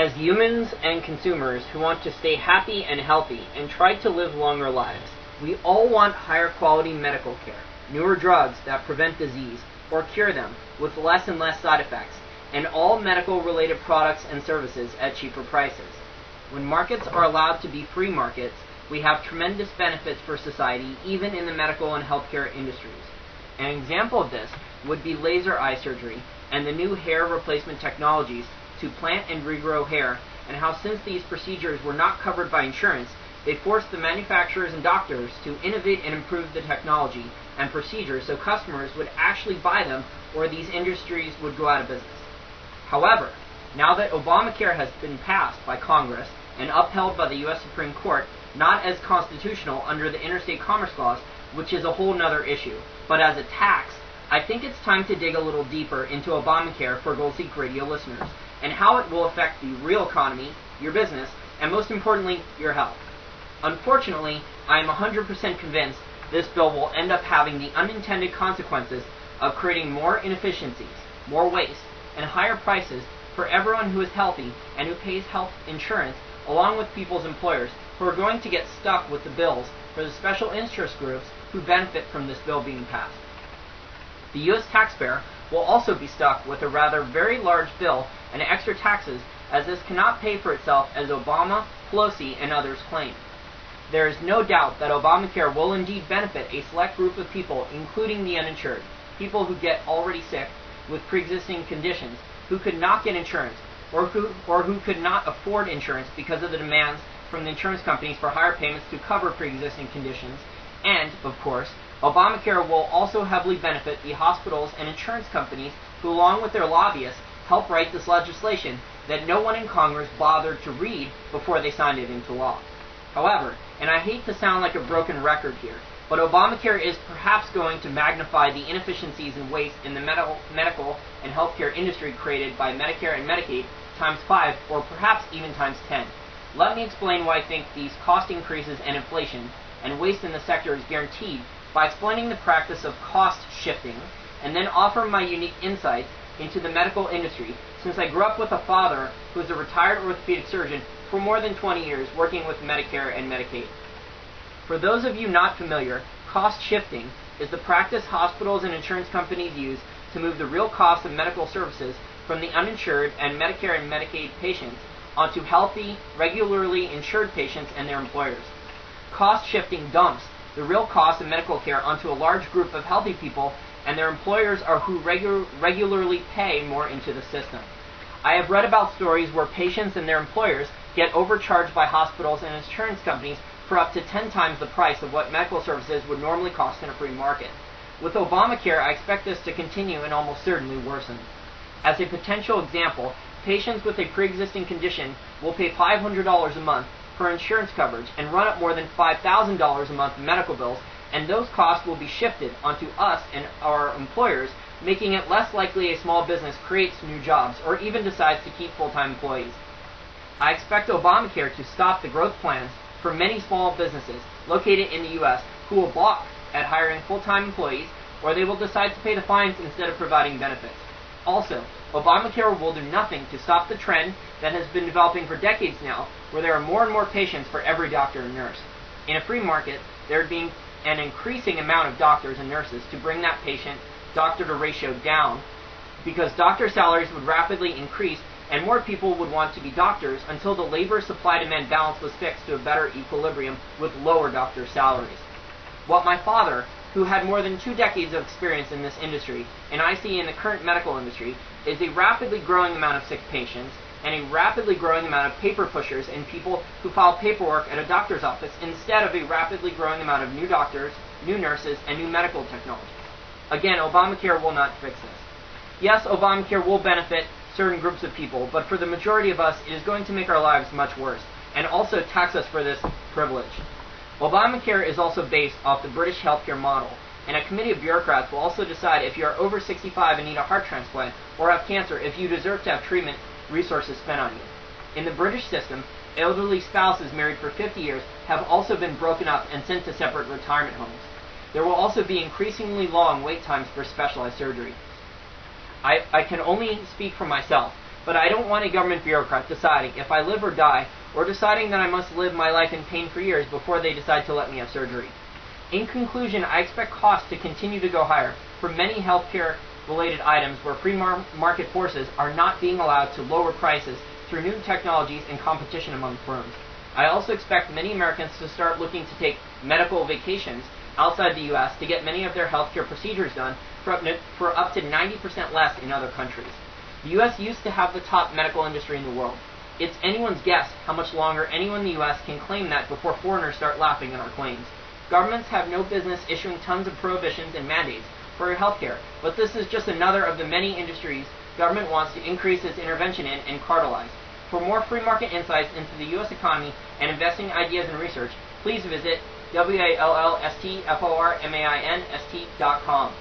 As humans and consumers who want to stay happy and healthy and try to live longer lives, we all want higher quality medical care, newer drugs that prevent disease or cure them with less and less side effects, and all medical related products and services at cheaper prices. When markets are allowed to be free markets, we have tremendous benefits for society, even in the medical and healthcare industries. An example of this would be laser eye surgery and the new hair replacement technologies to plant and regrow hair, and how since these procedures were not covered by insurance, they forced the manufacturers and doctors to innovate and improve the technology and procedures so customers would actually buy them, or these industries would go out of business. However, now that Obamacare has been passed by Congress and upheld by the U.S. Supreme Court, not as constitutional under the Interstate Commerce Clause, which is a whole nother issue, but as a tax, I think it's time to dig a little deeper into Obamacare for GoldSeek radio listeners, and how it will affect the real economy, your business, and most importantly, your health. Unfortunately, I am 100% convinced this bill will end up having the unintended consequences of creating more inefficiencies, more waste, and higher prices for everyone who is healthy and who pays health insurance, along with people's employers who are going to get stuck with the bills for the special interest groups who benefit from this bill being passed. The U.S. taxpayer will also be stuck with a rather very large bill and extra taxes, as this cannot pay for itself, as Obama, Pelosi, and others claim. There is no doubt that Obamacare will indeed benefit a select group of people, including the uninsured, people who get already sick with pre-existing conditions, who could not get insurance, or who could not afford insurance because of the demands from the insurance companies for higher payments to cover pre-existing conditions. And, of course, Obamacare will also heavily benefit the hospitals and insurance companies who, along with their lobbyists, help write this legislation that no one in Congress bothered to read before they signed it into law. However, and I hate to sound like a broken record here, but Obamacare is perhaps going to magnify the inefficiencies and waste in the medical and healthcare industry created by Medicare and Medicaid times 5, or perhaps even times 10. Let me explain why I think these cost increases and inflation and waste in the sector is guaranteed by explaining the practice of cost shifting, and then offer my unique insights into the medical industry, since I grew up with a father who is a retired orthopedic surgeon for more than 20 years working with Medicare and Medicaid. For those of you not familiar, cost shifting is the practice hospitals and insurance companies use to move the real cost of medical services from the uninsured and Medicare and Medicaid patients onto healthy, regularly insured patients and their employers. Cost shifting dumps the real cost of medical care onto a large group of healthy people, and their employers are who regularly pay more into the system. I have read about stories where patients and their employers get overcharged by hospitals and insurance companies for up to 10 times the price of what medical services would normally cost in a free market. With Obamacare, I expect this to continue and almost certainly worsen. As a potential example, patients with a pre-existing condition will pay $500 a month for insurance coverage and run up more than $5,000 a month in medical bills, and those costs will be shifted onto us and our employers, making it less likely a small business creates new jobs or even decides to keep full-time employees. I expect Obamacare to stop the growth plans for many small businesses located in the U.S. who will balk at hiring full-time employees, or they will decide to pay the fines instead of providing benefits. Also, Obamacare will do nothing to stop the trend that has been developing for decades now, where there are more and more patients for every doctor and nurse. In a free market, there would be an increasing amount of doctors and nurses to bring that patient-doctor ratio down, because doctor salaries would rapidly increase and more people would want to be doctors until the labor supply-demand balance was fixed to a better equilibrium with lower doctor salaries. What my father, who had more than 2 decades of experience in this industry, and I see in the current medical industry, is a rapidly growing amount of sick patients and a rapidly growing amount of paper pushers and people who file paperwork at a doctor's office instead of a rapidly growing amount of new doctors, new nurses, and new medical technology. Again, Obamacare will not fix this. Yes, Obamacare will benefit certain groups of people, but for the majority of us, it is going to make our lives much worse, and also tax us for this privilege. Obamacare is also based off the British healthcare model, and a committee of bureaucrats will also decide if you are over 65 and need a heart transplant, or have cancer, if you deserve to have treatment resources spent on you. In the British system, elderly spouses married for 50 years have also been broken up and sent to separate retirement homes. There will also be increasingly long wait times for specialized surgery. I can only speak for myself, But I don't want a government bureaucrat deciding if I live or die, or deciding that I must live my life in pain for years before they decide to let me have surgery. In conclusion, I expect costs to continue to go higher for many healthcare-related items where free market forces are not being allowed to lower prices through new technologies and competition among firms. I also expect many Americans to start looking to take medical vacations outside the U.S. to get many of their healthcare procedures done for up to 90% less in other countries. The U.S. used to have the top medical industry in the world. It's anyone's guess how much longer anyone in the U.S. can claim that before foreigners start laughing at our claims. Governments have no business issuing tons of prohibitions and mandates for healthcare, but this is just another of the many industries government wants to increase its intervention in and cartelize. For more free market insights into the U.S. economy and investing ideas and research, please visit WALLSTFORMAINST.com.